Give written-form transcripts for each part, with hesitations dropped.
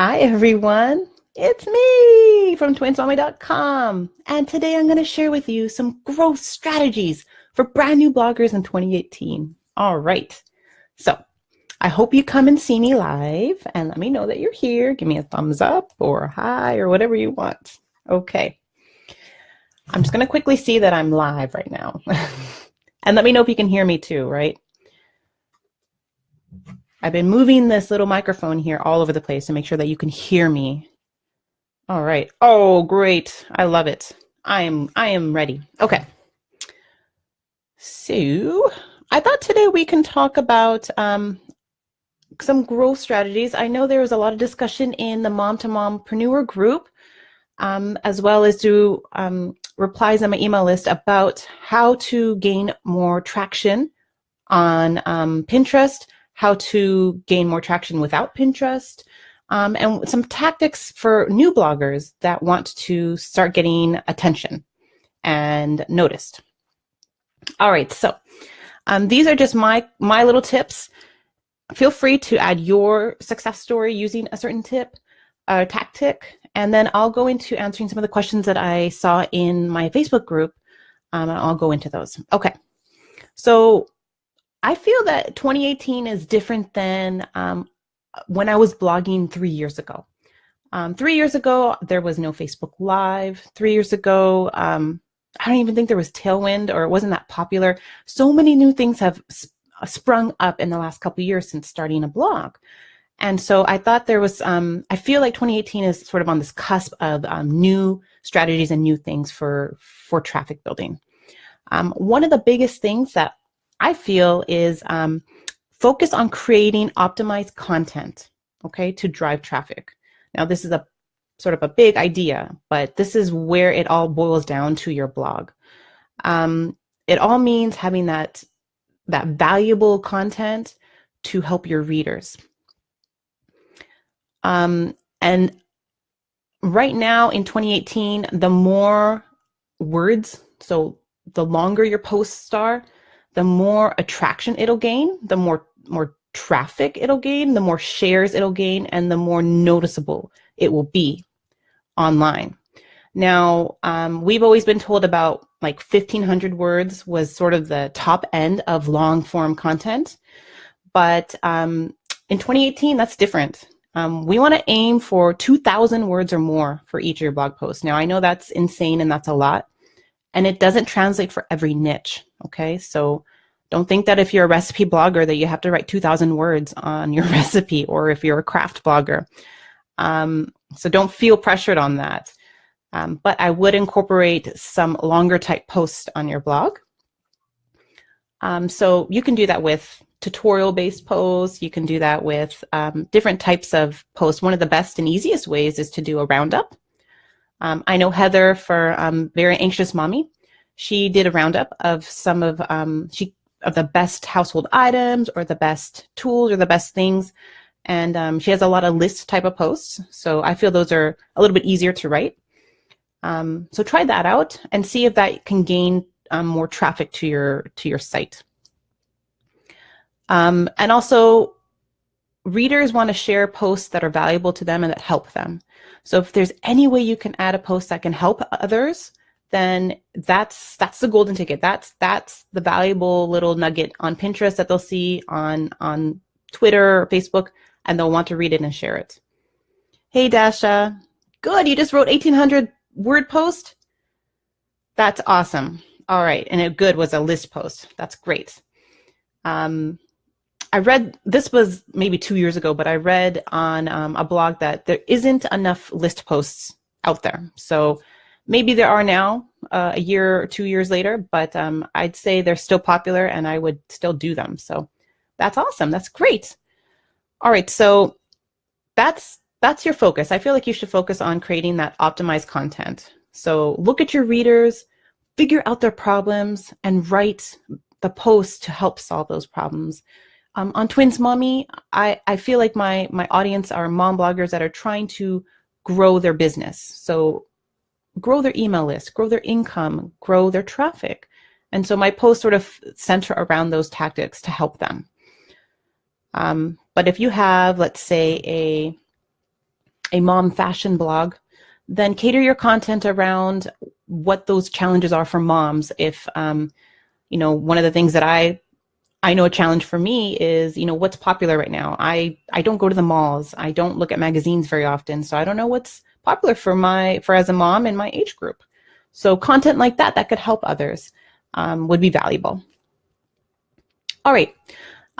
Hi, everyone. It's me from twinsmommy.com. And today I'm going to share with you some growth strategies for brand new bloggers in 2018. All right. So I hope you come and see me live and let me know that you're here. Give me a thumbs up or a hi or whatever you want. Okay. I'm just going to quickly see that I'm live right now. And let me know if you can hear me too, right? I've been moving this little microphone here all over the place to make sure that you can hear me. All right. Oh, great. I love it. I am ready. Okay. So I thought today we can talk about some growth strategies. I know there was a lot of discussion in the Mom to Mompreneur group, as well as through replies on my email list about how to gain more traction on Pinterest, how to gain more traction without Pinterest, and some tactics for new bloggers that want to start getting attention and noticed. All right, so these are just my little tips. Feel free to add your success story using a certain tip, tactic, and then I'll go into answering some of the questions that I saw in my Facebook group, and I'll go into those. Okay, so I feel that 2018 is different than when I was blogging 3 years ago. 3 years ago, there was no Facebook Live. 3 years ago, I don't even think there was Tailwind, or it wasn't that popular. So many new things have sprung up in the last couple of years since starting a blog. And so I thought there was, I feel like 2018 is sort of on this cusp of new strategies and new things for traffic building. One of the biggest things that I feel is focus on creating optimized content, okay, to drive traffic. Now, this is a sort of a big idea, but this is where it all boils down to your blog. It all means having that valuable content to help your readers. And right now in 2018, the more words, so the longer your posts are, the more attraction it'll gain, the more traffic it'll gain, the more shares it'll gain, and the more noticeable it will be online. Now, we've always been told about like 1,500 words was sort of the top end of long form content. But in 2018, that's different. We want to aim for 2,000 words or more for each of your blog posts. Now, I know that's insane and that's a lot. And it doesn't translate for every niche, okay? So don't think that if you're a recipe blogger that you have to write 2,000 words on your recipe, or if you're a craft blogger. So don't feel pressured on that. But I would incorporate some longer type posts on your blog. So you can do that with tutorial-based posts. You can do that with different types of posts. One of the best and easiest ways is to do a roundup. I know Heather for Very Anxious Mommy. She did a roundup of some of the best household items or the best tools or the best things. And she has a lot of list type of posts. So I feel those are a little bit easier to write. So try that out and see if that can gain more traffic to your site. And also, readers want to share posts that are valuable to them and that help them. So if there's any way you can add a post that can help others, then that's the golden ticket. That's the valuable little nugget on Pinterest that they'll see on Twitter or Facebook, and they'll want to read it and share it. Hey, Dasha. Good, you just wrote 1,800 word post? That's awesome. All right, and good was a list post. That's great. I read, this was maybe 2 years ago, but I read on a blog that there isn't enough list posts out there. So maybe there are now, a year or 2 years later, but I'd say they're still popular and I would still do them. So that's awesome. That's great. All right, so that's your focus. I feel like you should focus on creating that optimized content. So look at your readers, figure out their problems, and write the posts to help solve those problems. On Twins Mommy, I feel like my audience are mom bloggers that are trying to grow their business. So grow their email list, grow their income, grow their traffic. And so my posts sort of center around those tactics to help them. But if you have, let's say, a mom fashion blog, then cater your content around what those challenges are for moms. If, one of the things that I know a challenge for me is, what's popular right now. I don't go to the malls. I don't look at magazines very often. So I don't know what's popular for as a mom in my age group. So content like that could help others would be valuable. All right.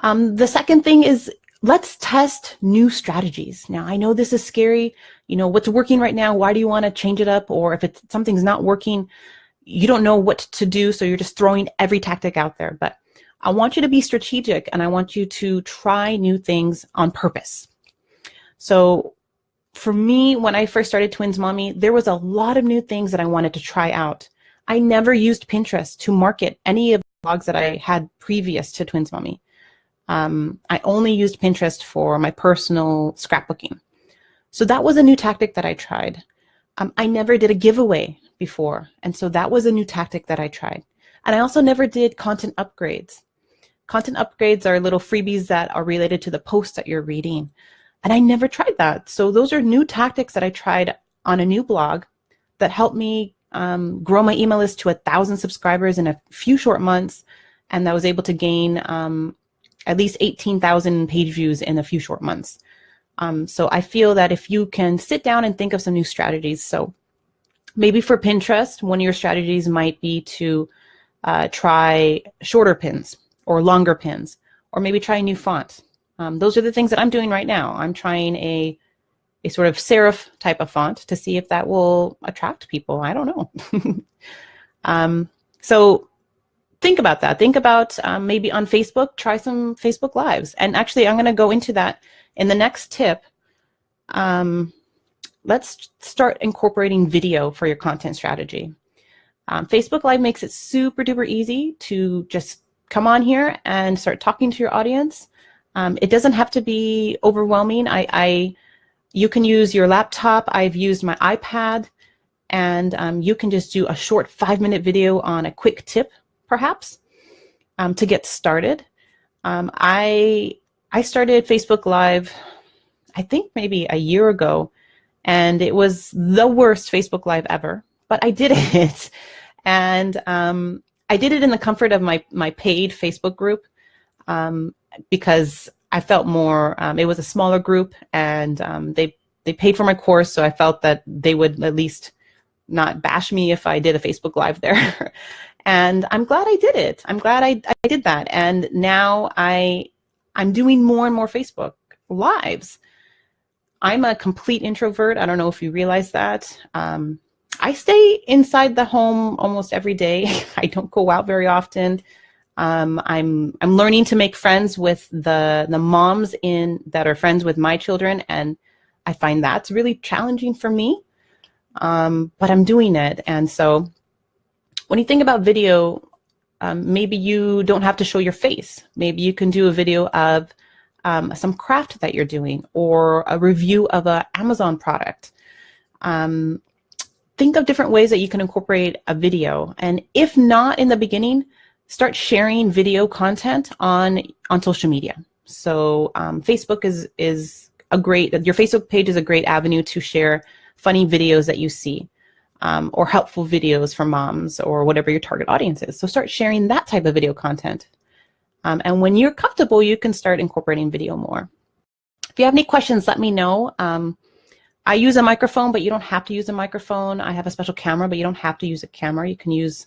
The second thing is, let's test new strategies. Now, I know this is scary. What's working right now? Why do you want to change it up? Or if something's not working, you don't know what to do. So you're just throwing every tactic out there. But I want you to be strategic, and I want you to try new things on purpose. So for me, when I first started Twins Mommy, there was a lot of new things that I wanted to try out. I never used Pinterest to market any of the blogs that I had previous to Twins Mommy. I only used Pinterest for my personal scrapbooking. So that was a new tactic that I tried. I never did a giveaway before, and so that was a new tactic that I tried. And I also never did content upgrades. Content upgrades are little freebies that are related to the post that you're reading. And I never tried that. So those are new tactics that I tried on a new blog that helped me grow my email list to 1,000 subscribers in a few short months. And I was able to gain at least 18,000 page views in a few short months. So I feel that if you can sit down and think of some new strategies, so maybe for Pinterest, one of your strategies might be to try shorter pins or longer pins, or maybe try a new font. Those are the things that I'm doing right now. I'm trying a sort of serif type of font to see if that will attract people. I don't know. So think about that. Think about maybe on Facebook, try some Facebook Lives. And actually, I'm going to go into that in the next tip. Let's start incorporating video for your content strategy. Facebook Live makes it super duper easy to just come on here and start talking to your audience. It doesn't have to be overwhelming. You can use your laptop. I've used my iPad, and you can just do a short 5-minute video on a quick tip, perhaps, to get started. I started Facebook Live, I think maybe a year ago, and it was the worst Facebook Live ever, but I did it. And I did it in the comfort of my paid Facebook group because I felt more, it was a smaller group, and they paid for my course, so I felt that they would at least not bash me if I did a Facebook Live there. And I'm glad I did it. I'm glad I did that. And now I'm doing more and more Facebook Lives. I'm a complete introvert. I don't know if you realize that. I stay inside the home almost every day. I don't go out very often. I'm learning to make friends with the moms that are friends with my children, and I find that's really challenging for me. But I'm doing it. And so when you think about video, maybe you don't have to show your face. Maybe you can do a video of some craft that you're doing, or a review of an Amazon product. Think of different ways that you can incorporate a video. And if not in the beginning, start sharing video content on social media. So Facebook is your Facebook page is a great avenue to share funny videos that you see, or helpful videos for moms, or whatever your target audience is. So start sharing that type of video content. And when you're comfortable, you can start incorporating video more. If you have any questions, let me know. I use a microphone, but you don't have to use a microphone. I have a special camera, but you don't have to use a camera. You can use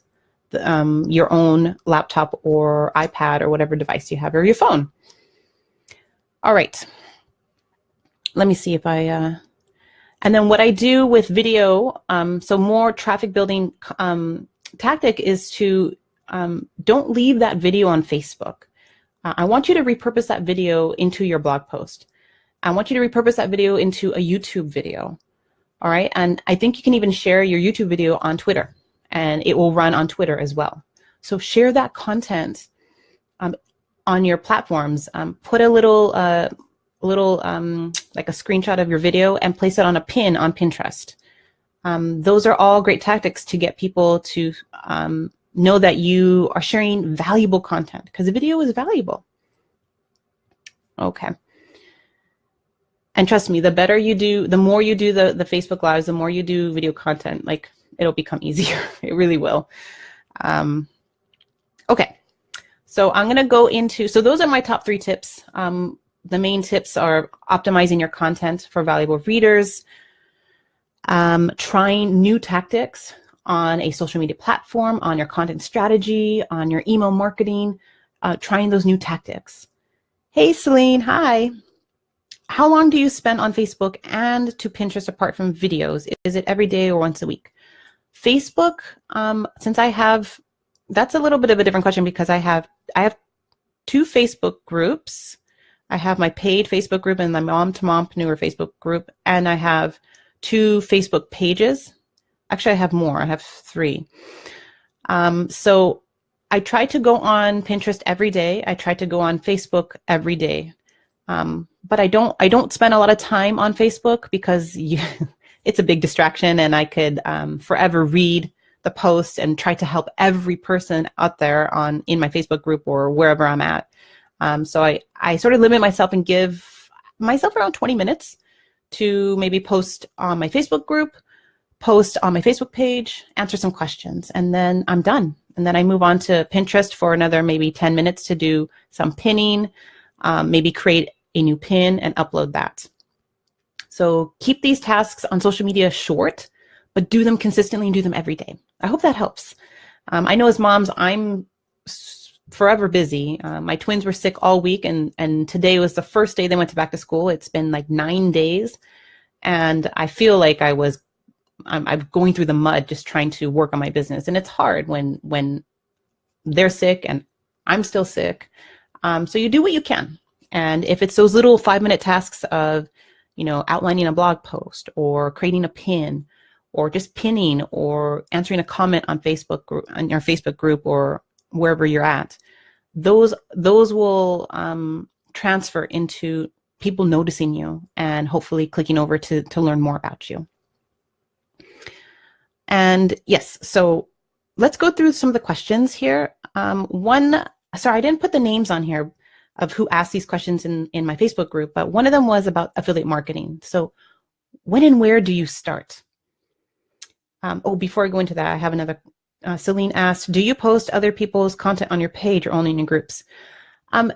your own laptop or iPad or whatever device you have, or your phone. All right. Let me see if and then what I do with video, so more traffic building tactic is to don't leave that video on Facebook. I want you to repurpose that video into your blog post. I want you to repurpose that video into a YouTube video. All right. And I think you can even share your YouTube video on Twitter, and it will run on Twitter as well. So share that content on your platforms. Put a little like a screenshot of your video and place it on a pin on Pinterest. Those are all great tactics to get people to know that you are sharing valuable content, because the video is valuable. Okay. And trust me, the better you do, the more you do the Facebook Lives, the more you do video content, like it'll become easier. It really will. Okay, so I'm gonna go into, so those are my top 3 tips. The main tips are optimizing your content for valuable readers, trying new tactics on a social media platform, on your content strategy, on your email marketing, trying those new tactics. Hey, Celine, hi. How long do you spend on Facebook and to Pinterest apart from videos? Is it every day or once a week? Facebook, since I have, that's a little bit of a different question because I have 2 Facebook groups. I have my paid Facebook group and my Mom to Mompreneur Facebook group, and I have 2 Facebook pages. Actually, I have more. I have 3. So I try to go on Pinterest every day. I try to go on Facebook every day. But I don't spend a lot of time on Facebook because it's a big distraction, and I could forever read the posts and try to help every person out there in my Facebook group or wherever I'm at. So I sort of limit myself and give myself around 20 minutes to maybe post on my Facebook group, post on my Facebook page, answer some questions, and then I'm done. And then I move on to Pinterest for another maybe 10 minutes to do some pinning, maybe create a new pin and upload that. So keep these tasks on social media short, but do them consistently and do them every day. I hope that helps. I know as moms, I'm forever busy. My twins were sick all week, and today was the first day they went to back to school. It's been like 9 days, and I feel like I'm going through the mud just trying to work on my business. And it's hard when they're sick and I'm still sick. So you do what you can. And if it's those little 5-minute tasks of, outlining a blog post or creating a pin or just pinning or answering a comment on Facebook group, on your Facebook group or wherever you're at, those will transfer into people noticing you and hopefully clicking over to learn more about you. And yes, so let's go through some of the questions here. Sorry, I didn't put the names on here of who asked these questions in my Facebook group, but one of them was about affiliate marketing. So when and where do you start? Before I go into that, I have another. Celine asked, do you post other people's content on your page or only in your groups?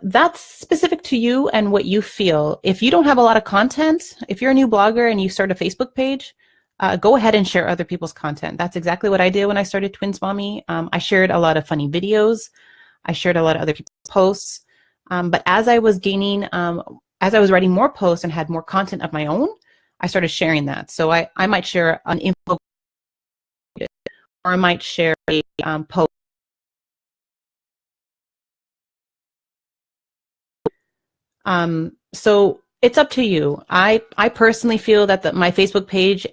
That's specific to you and what you feel. If you don't have a lot of content, if you're a new blogger and you start a Facebook page, go ahead and share other people's content. That's exactly what I did when I started Twins Mommy. I shared a lot of funny videos. I shared a lot of other people's posts. But as I was writing more posts and had more content of my own, I started sharing that. So I might share an info, or I might share a post. So it's up to you. I personally feel that my Facebook page,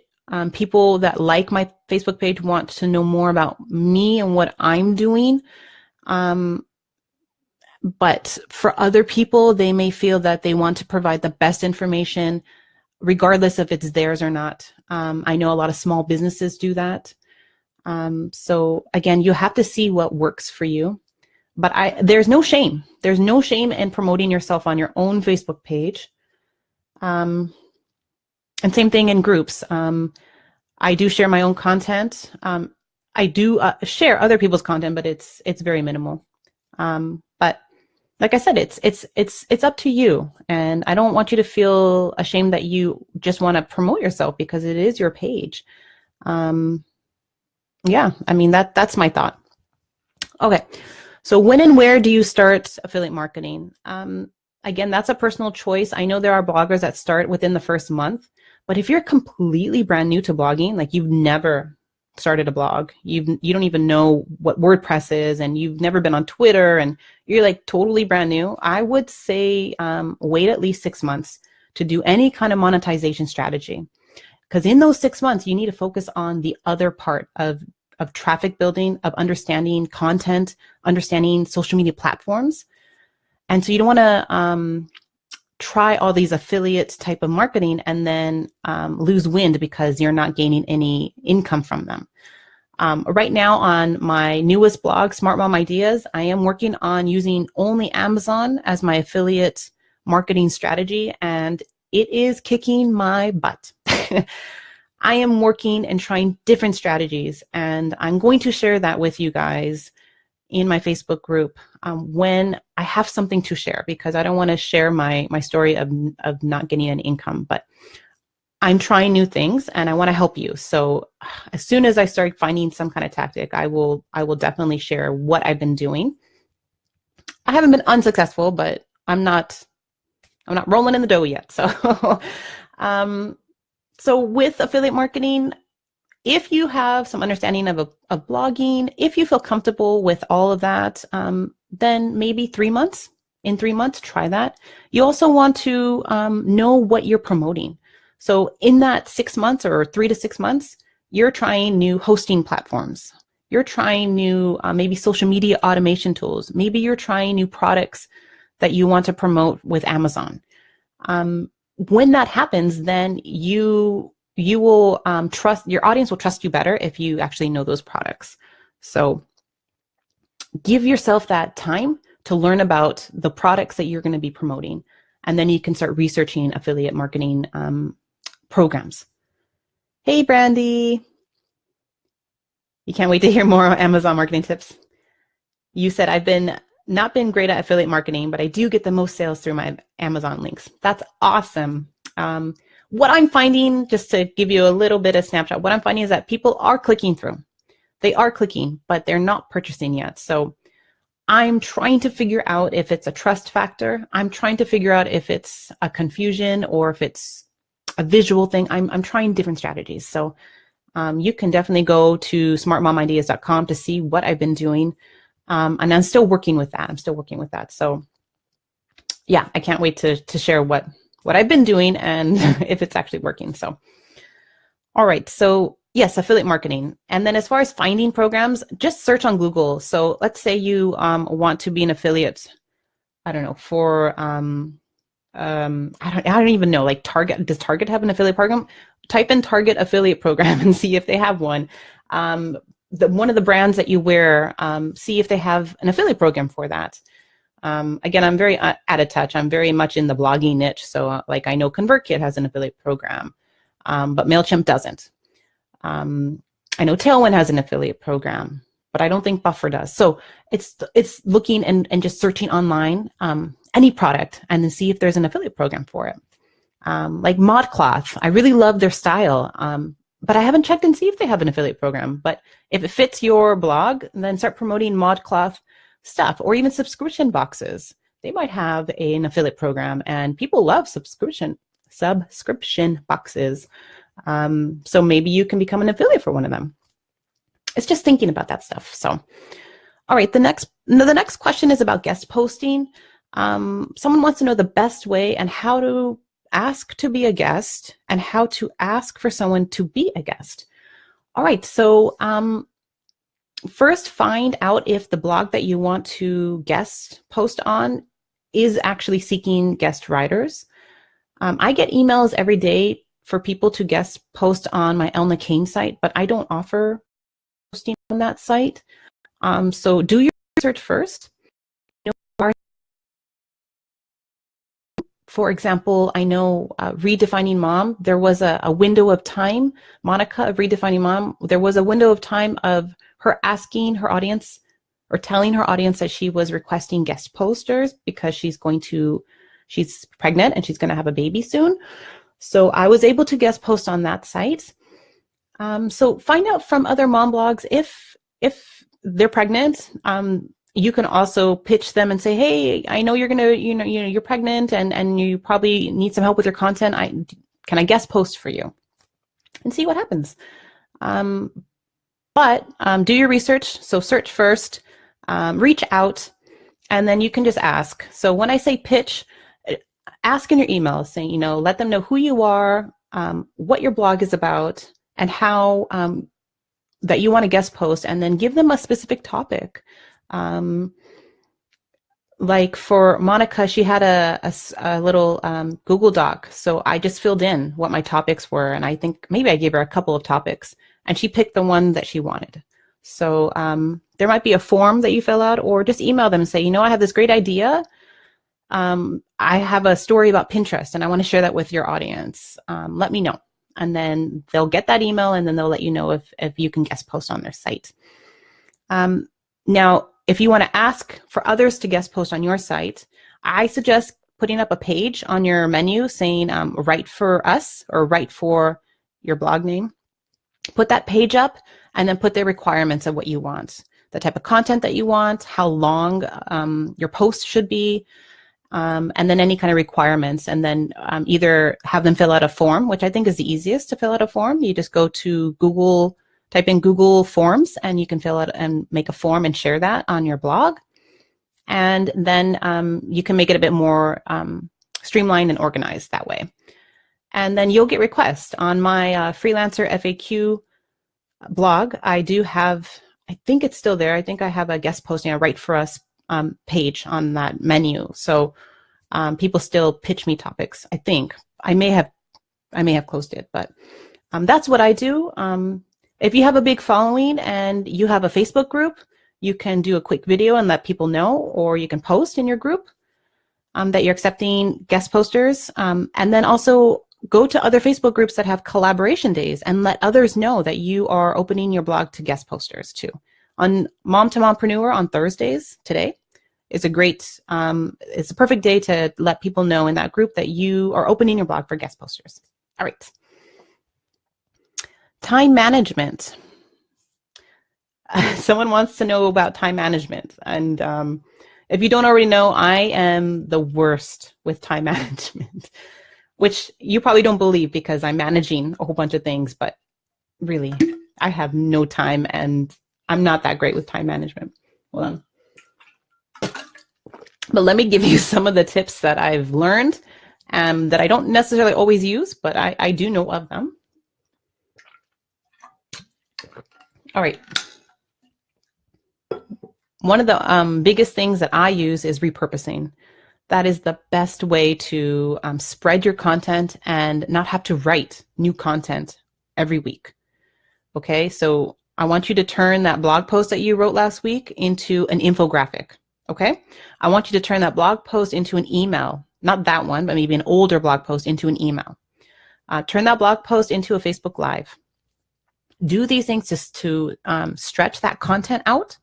people that like my Facebook page want to know more about me and what I'm doing. But for other people, they may feel that they want to provide the best information, regardless if it's theirs or not. I know a lot of small businesses do that. So again, you have to see what works for you. But there's no shame. There's no shame in promoting yourself on your own Facebook page. And same thing in groups. I do share my own content. I do share other people's content, but it's very minimal. But like I said, it's up to you. And I don't want you to feel ashamed that you just want to promote yourself because it is your page. Yeah, I mean, that's my thought. Okay. So when and where do you start affiliate marketing? Again, that's a personal choice. I know there are bloggers that start within the first month, but if you're completely brand new to blogging, like you've never started a blog, you don't even know what WordPress is, and you've never been on Twitter, and you're like totally brand new, I would say wait at least 6 months to do any kind of monetization strategy. Because in those 6 months, you need to focus on the other part of traffic building, of understanding content, understanding social media platforms. And so you don't want to try all these affiliate type of marketing and then lose wind because you're not gaining any income from them. Right now on my newest blog, Smart Mom Ideas, I am working on using only Amazon as my affiliate marketing strategy. And it is kicking my butt. I am working and trying different strategies, and I'm going to share that with you guys in my Facebook group when I have something to share, because I don't want to share my story of not getting an income, but I'm trying new things and I want to help you. So as soon as I start finding some kind of tactic, I will definitely share what I've been doing. I haven't been unsuccessful, but I'm not rolling in the dough yet. So so with affiliate marketing, if you have some understanding of blogging, if you feel comfortable with all of that, then maybe 3 months. In 3 months, try that. You also want to know what you're promoting. So in that 6 months or 3 to 6 months, you're trying new hosting platforms. You're trying new maybe social media automation tools. Maybe you're trying new products that you want to promote with Amazon. When that happens, then you will trust, your audience will trust you better if you actually know those products. So give yourself that time to learn about the products that you're going to be promoting, and then you can start researching affiliate marketing programs. Hey, Brandy. You can't wait to hear more Amazon marketing tips. You said, I've not been great at affiliate marketing, but I do get the most sales through my Amazon links. That's awesome. What I'm finding, just to give you a little bit of snapshot, what I'm finding is that people are clicking through. They are clicking, but they're not purchasing yet. So I'm trying to figure out if it's a trust factor. I'm trying to figure out if it's a confusion or if it's a visual thing. I'm trying different strategies. So you can definitely go to smartmomideas.com to see what I've been doing. And I'm still working with that. So yeah, I can't wait to share what I've been doing and if it's actually working. So, all right. So yes, affiliate marketing. And then as far as finding programs, just search on Google. So let's say you want to be an affiliate, I don't know, for, I don't even know, like Target. Does Target have an affiliate program? Type in Target affiliate program and see if they have one. One of the brands that you wear, see if they have an affiliate program for that. Again, I'm very out of touch. I'm very much in the blogging niche. So like I know ConvertKit has an affiliate program, but MailChimp doesn't. I know Tailwind has an affiliate program, but I don't think Buffer does. So it's looking and just searching online, any product, and then see if there's an affiliate program for it. Like ModCloth, I really love their style, but I haven't checked and see if they have an affiliate program. But if it fits your blog, then start promoting ModCloth stuff, or even subscription boxes. They might have an affiliate program, and people love subscription boxes. So maybe you can become an affiliate for one of them. It's just thinking about that stuff. So, all right, the next question is about guest posting. Someone wants to know the best way and how to ask to be a guest and how to ask for someone to be a guest. All right, so first find out if the blog that you want to guest post on is actually seeking guest writers. I get emails every day for people to guest post on my Elna Kane site, but I don't offer posting on that site. So do your research first. For example, I know Redefining Mom, there was a window of time, Monica of Redefining Mom, there was a window of time of her asking her audience or telling her audience that she was requesting guest posters because she's pregnant and she's going to have a baby soon. So I was able to guest post on that site. So find out from other mom blogs if they're pregnant. You can also pitch them and say, hey, I know you're pregnant and you probably need some help with your content. Can I guest post for you? And see what happens. But do your research. So search first, reach out, and then you can just ask. So when I say pitch, ask in your email, saying, let them know who you are, what your blog is about, and how that you want to guest post, and then give them a specific topic. Like for Monica, she had a little Google Doc. So I just filled in what my topics were. And I think maybe I gave her a couple of topics and she picked the one that she wanted. So there might be a form that you fill out, or just email them and say, I have this great idea. I have a story about Pinterest and I want to share that with your audience. Let me know. And then they'll get that email and then they'll let you know if you can guest post on their site. Now, if you want to ask for others to guest post on your site, I suggest putting up a page on your menu saying write for us or write for your blog name. Put that page up and then put the requirements of what you want, the type of content that you want, how long your post should be, and then any kind of requirements. And then either have them fill out a form, which I think is the easiest to fill out a form. You just go to Google, type in Google Forms, and you can fill out and make a form and share that on your blog. And then you can make it a bit more streamlined and organized that way. And then you'll get requests. On my freelancer FAQ blog, I do have, I think it's still there. I think I have a guest posting, a Write For Us page on that menu. So people still pitch me topics, I think. I may have closed it, but that's what I do. If you have a big following and you have a Facebook group, you can do a quick video and let people know, or you can post in your group that you're accepting guest posters. And then also go to other Facebook groups that have collaboration days and let others know that you are opening your blog to guest posters too. On Mom to Mompreneur on Thursdays today is a great, it's a perfect day to let people know in that group that you are opening your blog for guest posters. All right. Time management. Someone wants to know about time management. And if you don't already know, I am the worst with time management, which you probably don't believe because I'm managing a whole bunch of things, but really, I have no time and I'm not that great with time management. Hold on. But let me give you some of the tips that I've learned that I don't necessarily always use, but I do know of them. All right. One of the biggest things that I use is repurposing. That is the best way to spread your content and not have to write new content every week. Okay, so I want you to turn that blog post that you wrote last week into an infographic. Okay, I want you to turn that blog post into an email, not that one, but maybe an older blog post into an email. Turn that blog post into a Facebook Live. Do these things just to stretch that content out,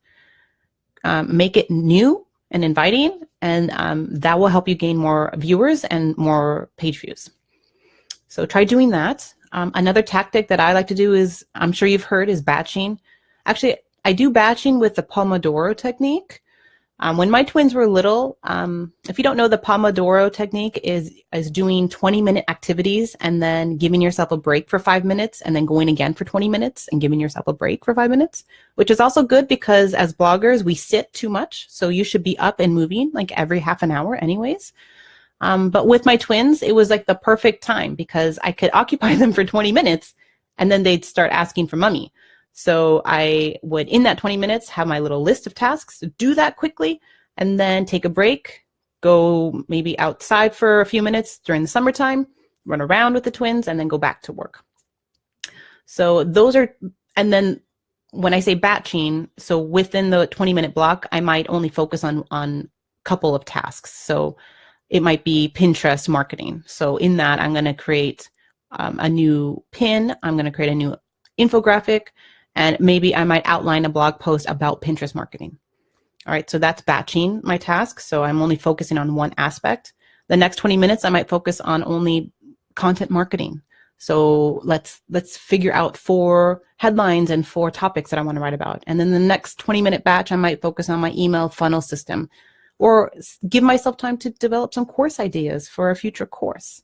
make it new and inviting, and that will help you gain more viewers and more page views. So try doing that. Another tactic that I like to do is, I'm sure you've heard, is batching. Actually, I do batching with the Pomodoro technique. When my twins were little, if you don't know, the Pomodoro technique is doing 20-minute activities and then giving yourself a break for 5 minutes and then going again for 20 minutes and giving yourself a break for 5 minutes, which is also good because as bloggers, we sit too much. So you should be up and moving like every half an hour anyways. But with my twins, it was like the perfect time because I could occupy them for 20 minutes and then they'd start asking for mommy. So I would, in that 20 minutes, have my little list of tasks, do that quickly, and then take a break, go maybe outside for a few minutes during the summertime, run around with the twins, and then go back to work. So those are, and then when I say batching, so within the 20-minute block, I might only focus on a couple of tasks. So it might be Pinterest marketing. So in that, I'm going to create a new pin. I'm going to create a new infographic. And maybe I might outline a blog post about Pinterest marketing. All right, so that's batching my tasks. So I'm only focusing on one aspect. The next 20 minutes, I might focus on only content marketing. So let's figure out 4 headlines and 4 topics that I want to write about. And then the next 20-minute batch, I might focus on my email funnel system or give myself time to develop some course ideas for a future course.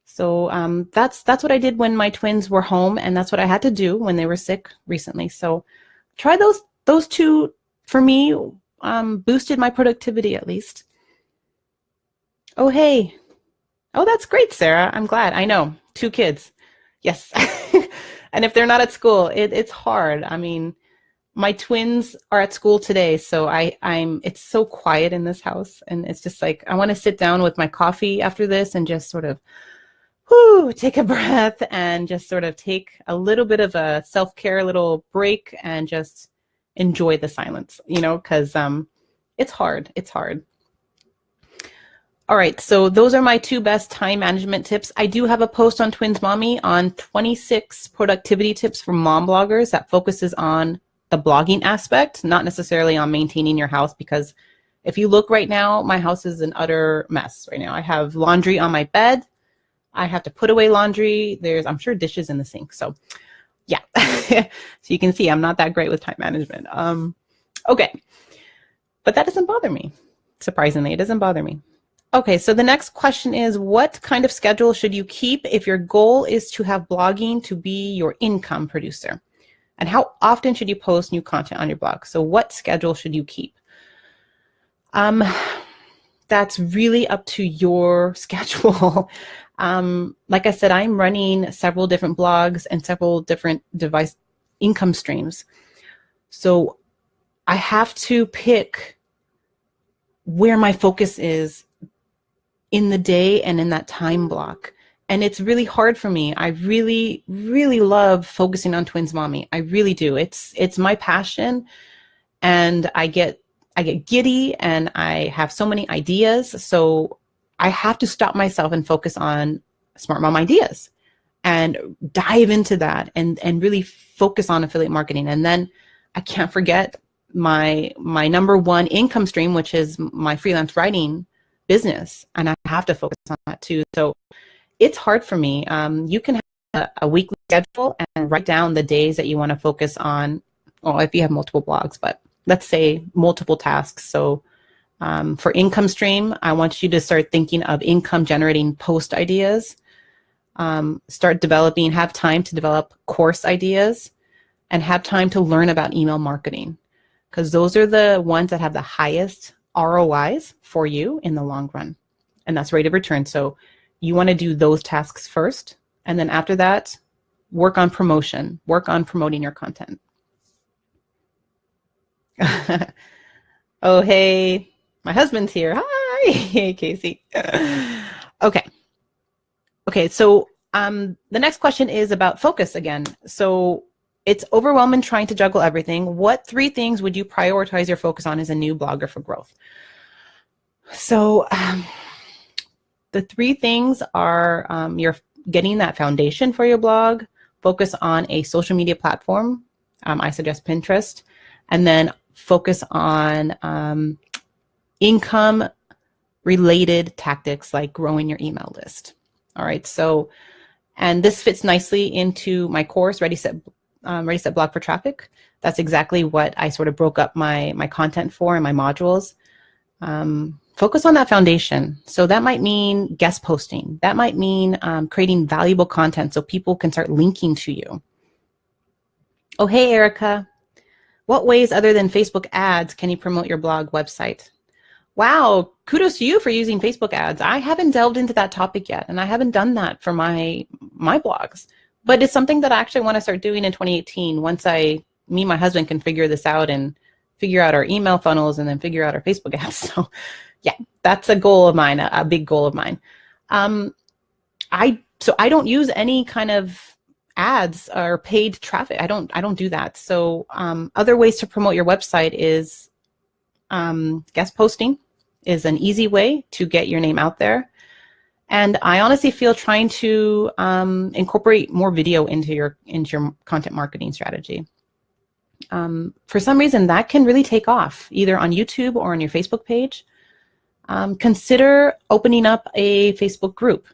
So that's what I did when my twins were home, and that's what I had to do when they were sick recently. So try those 2 for me, boosted my productivity at least. Oh, hey. Oh, that's great, Sarah. I'm glad. I know. 2 kids. Yes. And if they're not at school, it's hard. I mean, my twins are at school today, so it's so quiet in this house, and it's just like I want to sit down with my coffee after this and just sort of take a breath and just sort of take a little bit of a self-care little break and just enjoy the silence, because it's hard. It's hard. All right, so those are my 2 best time management tips. I do have a post on Twins Mommy on 26 productivity tips for mom bloggers that focuses on the blogging aspect, not necessarily on maintaining your house, because if you look right now, my house is an utter mess right now. I have laundry on my bed. I have to put away laundry. There's, I'm sure, dishes in the sink. So yeah, so you can see I'm not that great with time management. Okay, but that doesn't bother me. Surprisingly, it doesn't bother me. Okay, so the next question is, what kind of schedule should you keep if your goal is to have blogging to be your income producer? And how often should you post new content on your blog? So what schedule should you keep? That's really up to your schedule. Like I said, I'm running several different blogs and several different device income streams. So I have to pick where my focus is in the day and in that time block. And it's really hard for me. I really, really love focusing on Twins Mommy. I really do. It's my passion, and I get giddy and I have so many ideas. So I have to stop myself and focus on Smart Mom ideas and dive into that and really focus on affiliate marketing. And then I can't forget my number 1 income stream, which is my freelance writing business, and I have to focus on that too. So it's hard for me. You can have a weekly schedule and write down the days that you want to focus on, well, if you have multiple blogs, but let's say multiple tasks. So for income stream, I want you to start thinking of income generating post ideas, start developing, have time to develop course ideas, and have time to learn about email marketing, because those are the ones that have the highest ROIs for you in the long run, and that's rate of return. So you want to do those tasks first, and then after that, work on promotion, work on promoting your content. Oh, hey, my husband's here. Hi, hey, Casey. Okay, so the next question is about focus again. So it's overwhelming trying to juggle everything. What 3 things would you prioritize your focus on as a new blogger for growth? So the 3 things are you're getting that foundation for your blog, focus on a social media platform. I suggest Pinterest, and then focus on income related tactics like growing your email list. All right, so, and this fits nicely into my course, Ready Set Blog for Traffic. That's exactly what I sort of broke up my content for in my modules. Focus on that foundation. So that might mean guest posting. That might mean creating valuable content so people can start linking to you. Oh, hey, Erica. What ways other than Facebook ads can you promote your blog website? Wow, kudos to you for using Facebook ads. I haven't delved into that topic yet, and I haven't done that for my blogs. But it's something that I actually want to start doing in 2018 once me and my husband can figure this out and figure out our email funnels and then figure out our Facebook ads. So yeah, that's a goal of mine, a big goal of mine. I don't use any kind of ads or paid traffic. I don't do that. So other ways to promote your website is guest posting is an easy way to get your name out there. And I honestly feel trying to incorporate more video into your content marketing strategy. For some reason, that can really take off either on YouTube or on your Facebook page. Consider opening up a Facebook group.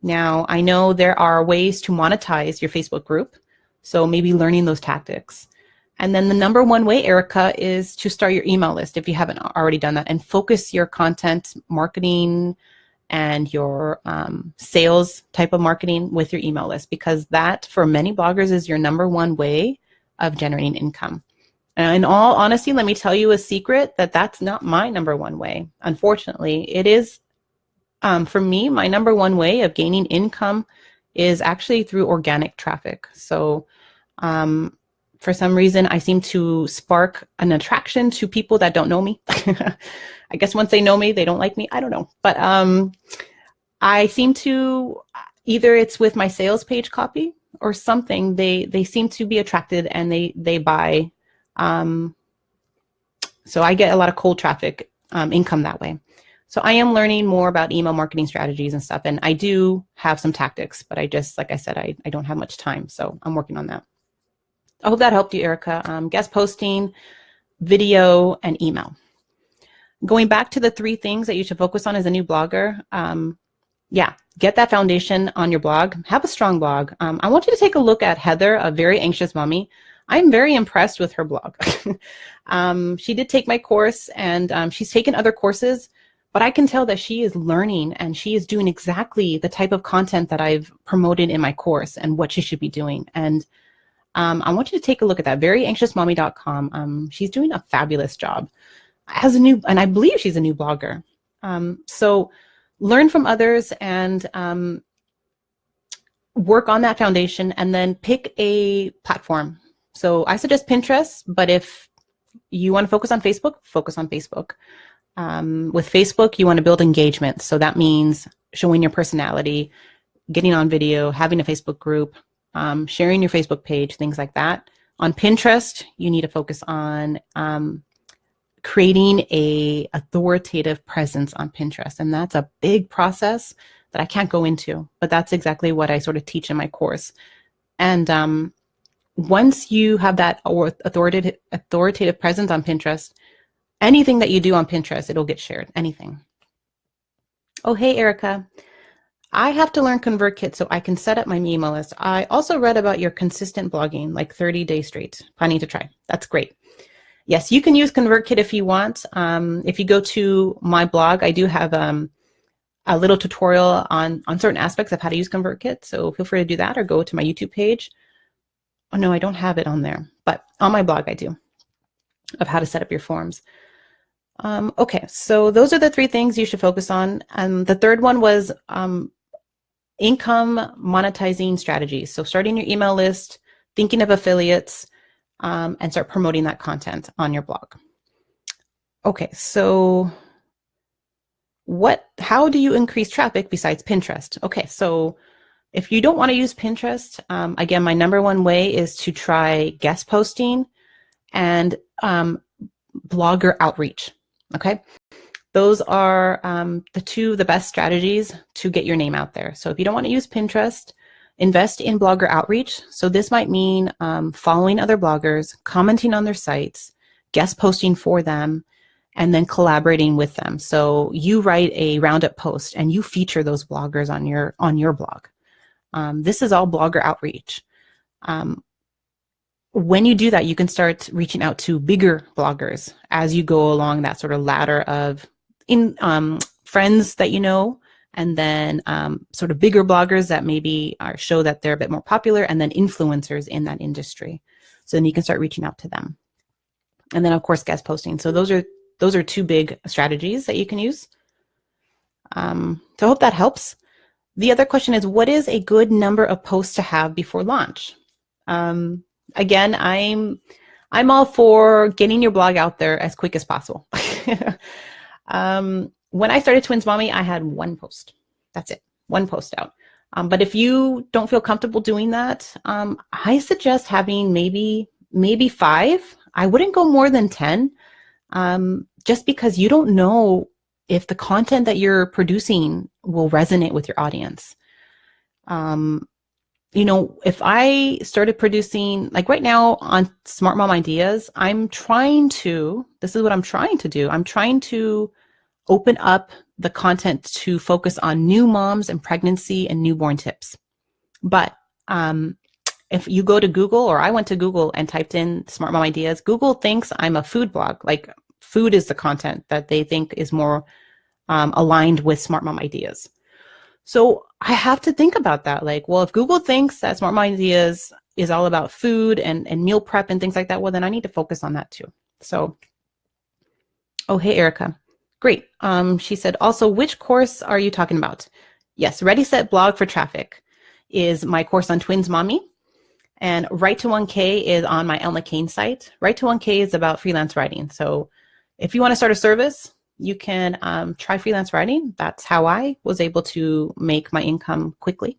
Now, I know there are ways to monetize your Facebook group, so maybe learning those tactics. And then the number 1 way, Erica, is to start your email list if you haven't already done that, and focus your content marketing and your sales type of marketing with your email list, because that, for many bloggers, is your number 1 way of generating income. And in all honesty, let me tell you a secret that that's not my number 1 way. Unfortunately, it is, for me, my number 1 way of gaining income is actually through organic traffic. So for some reason, I seem to spark an attraction to people that don't know me. I guess once they know me, they don't like me. I don't know. But I seem to, either it's with my sales page copy or something, they seem to be attracted and they buy. So I get a lot of cold traffic income that way. So I am learning more about email marketing strategies and stuff. And I do have some tactics, but I just, like I said, I don't have much time. So I'm working on that. I hope that helped you, Erica. Guest posting, video, and email. Going back to the 3 things that you should focus on as a new blogger. Yeah, get that foundation on your blog. Have a strong blog. I want you to take a look at Heather, a very anxious mommy. I'm very impressed with her blog. She did take my course, and she's taken other courses, but I can tell that she is learning and she is doing exactly the type of content that I've promoted in my course and what she should be doing. And I want you to take a look at that, veryanxiousmommy.com. She's doing a fabulous job as a new, and I believe she's a new blogger. So learn from others and work on that foundation, and then pick a platform. So I suggest Pinterest, but if you want to focus on Facebook, focus on Facebook. With Facebook, you want to build engagement. So that means showing your personality, getting on video, having a Facebook group, sharing your Facebook page, things like that. On Pinterest, you need to focus on creating a authoritative presence on Pinterest. And that's a big process that I can't go into, but that's exactly what I sort of teach in my course. And once you have that authoritative presence on Pinterest, anything that you do on Pinterest, it'll get shared, anything. Oh, hey, Erica. I have to learn ConvertKit so I can set up my email list. I also read about your consistent blogging, like 30 days straight. Planning to try. That's great. Yes, you can use ConvertKit if you want. If you go to my blog, I do have a little tutorial on certain aspects of how to use ConvertKit. So feel free to do that, or go to my YouTube page. Oh, no, I don't have it on there, but on my blog I do, of how to set up your forms. Okay, so those are the 3 things you should focus on. And the third one was income monetizing strategies. So starting your email list, thinking of affiliates, and start promoting that content on your blog. Okay, so how do you increase traffic besides Pinterest? Okay, so if you don't want to use Pinterest, again, my number 1 way is to try guest posting and blogger outreach. Okay, those are the best strategies to get your name out there. So if you don't want to use Pinterest, invest in blogger outreach. So this might mean following other bloggers, commenting on their sites, guest posting for them, and then collaborating with them. So you write a roundup post and you feature those bloggers on your blog. This is all blogger outreach. When you do that, you can start reaching out to bigger bloggers as you go along that sort of ladder of friends that you know, and then sort of bigger bloggers that maybe show that they're a bit more popular, and then influencers in that industry. So then you can start reaching out to them. And then, of course, guest posting. So those are 2 big strategies that you can use. So I hope that helps. The other question is, what is a good number of posts to have before launch? Again, I'm all for getting your blog out there as quick as possible. When I started Twins Mommy, I had 1 post. That's it, 1 post out. But if you don't feel comfortable doing that, I suggest having maybe 5. I wouldn't go more than 10, just because you don't know if the content that you're producing will resonate with your audience. You know, if I started producing, like right now on Smart Mom Ideas, this is what I'm trying to do. I'm trying to open up the content to focus on new moms and pregnancy and newborn tips. But if you go to Google, or I went to Google and typed in Smart Mom Ideas, Google thinks I'm a food blog. Like, food is the content that they think is more aligned with Smart Mom Ideas. So I have to think about that. Like, well, if Google thinks that Smart Mom Ideas is all about food and meal prep and things like that, well, then I need to focus on that too. So, oh, hey, Erica. Great. She said, also, which course are you talking about? Yes, Ready, Set, Blog for Traffic is my course on Twins Mommy. And Write to 1K is on my Elle McCain site. Write to 1K is about freelance writing. So if you want to start a service, you can try freelance writing. That's how I was able to make my income quickly.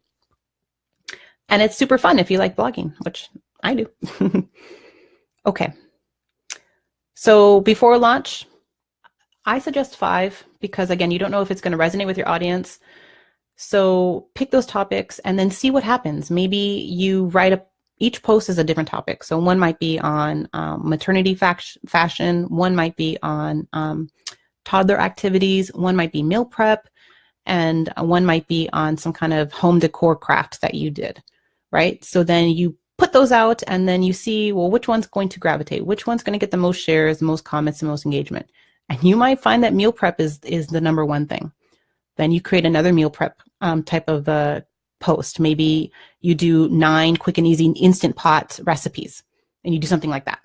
And it's super fun if you like blogging, which I do. Okay. So before launch, I suggest 5 because, again, you don't know if it's going to resonate with your audience. So pick those topics and then see what happens. Maybe you write up, each post is a different topic. So one might be on maternity fashion, one might be on toddler activities, one might be meal prep, and one might be on some kind of home decor craft that you did, right? So then you put those out and then you see, well, which one's going to gravitate? Which one's going to get the most shares, the most comments, the most engagement? And you might find that meal prep is the number one thing. Then you create another meal prep type of post. Maybe you do 9 quick and easy instant pot recipes and you do something like that.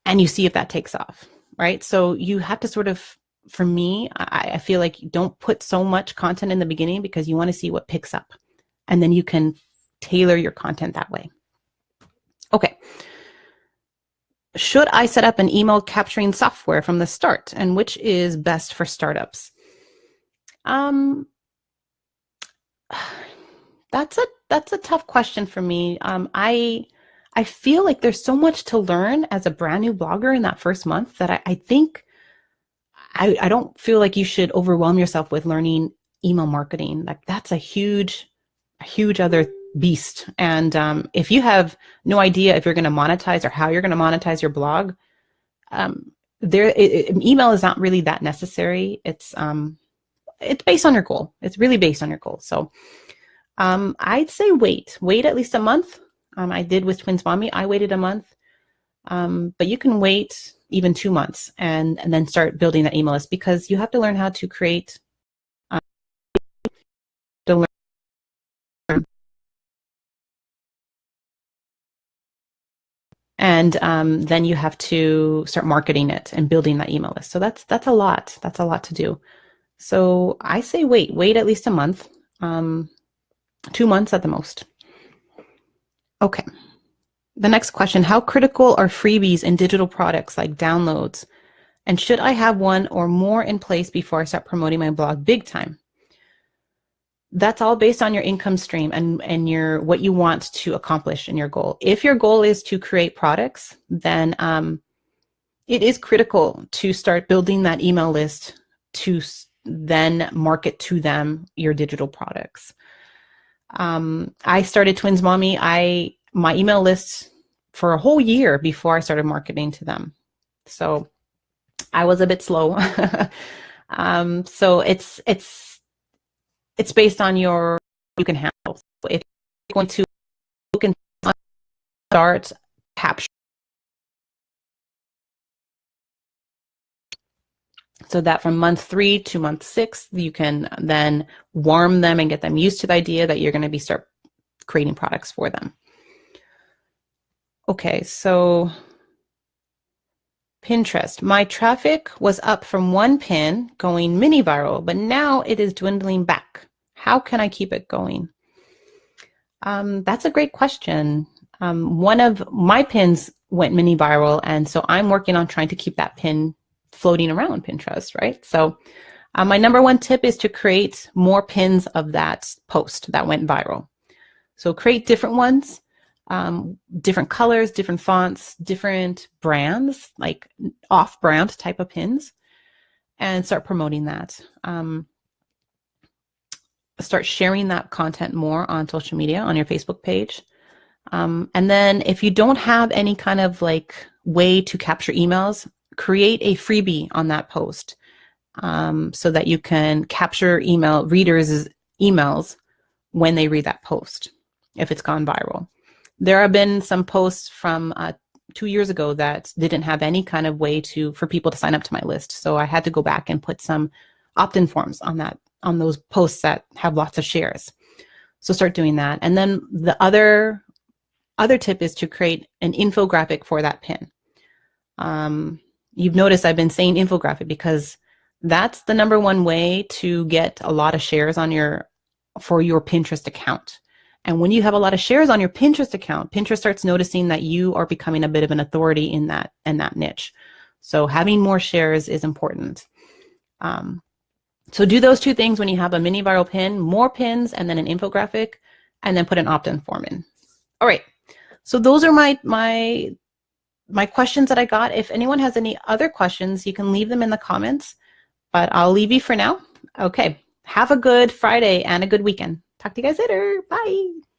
And you see if that takes off, right? So you have to sort of, for me, I feel like you don't put so much content in the beginning because you want to see what picks up. And then you can tailor your content that way. Okay. Should I set up an email capturing software from the start? And which is best for startups? That's a tough question for me. I feel like there's so much to learn as a brand new blogger in that first month that I think I don't feel like you should overwhelm yourself with learning email marketing. Like that's a huge other beast. And if you have no idea if you're going to monetize or how you're going to monetize your blog, email is not really that necessary. It's based on your goal. It's really based on your goal. So I'd say wait at least a month. I did with Twins Mommy. I waited a month, but you can wait even 2 months and then start building that email list because you have to learn how to create. And then you have to start marketing it and building that email list. So that's a lot. That's a lot to do. So I say wait at least a month, 2 months at the most. Okay. The next question, how critical are freebies in digital products like downloads? And should I have one or more in place before I start promoting my blog big time? That's all based on your income stream and your what you want to accomplish in your goal. If your goal is to create products, then it is critical to start building that email list to then market to them your digital products. I started Twins Mommy. My email list for a whole year before I started marketing to them. So I was a bit slow. So it's based on you can handle. So if you're going to look and start capture, so that from month 3 to month 6, you can then warm them and get them used to the idea that you're going to start creating products for them. Okay, so Pinterest. My traffic was up from one pin going mini viral, but now it is dwindling back. How can I keep it going? That's a great question. One of my pins went mini viral, and so I'm working on trying to keep that pin floating around Pinterest, right? So my number one tip is to create more pins of that post that went viral. So create different ones. Different colors, different fonts, different brands, like off-brand type of pins, and start promoting that. Start sharing that content more on social media, on your Facebook page. And then if you don't have any kind of like way to capture emails, create a freebie on that post so that you can capture readers' emails when they read that post, if it's gone viral. There have been some posts from 2 years ago that didn't have any kind of way for people to sign up to my list. So I had to go back and put some opt-in forms on those posts that have lots of shares. So start doing that. And then the other tip is to create an infographic for that pin. You've noticed I've been saying infographic because that's the number one way to get a lot of shares for your Pinterest account. And when you have a lot of shares on your Pinterest account, Pinterest starts noticing that you are becoming a bit of an authority in that niche. So having more shares is important. So do those 2 things when you have a mini viral pin, more pins, and then an infographic, and then put an opt-in form in. All right. So those are my questions that I got. If anyone has any other questions, you can leave them in the comments. but I'll leave you for now. Okay. Have a good Friday and a good weekend. Talk to you guys later. Bye.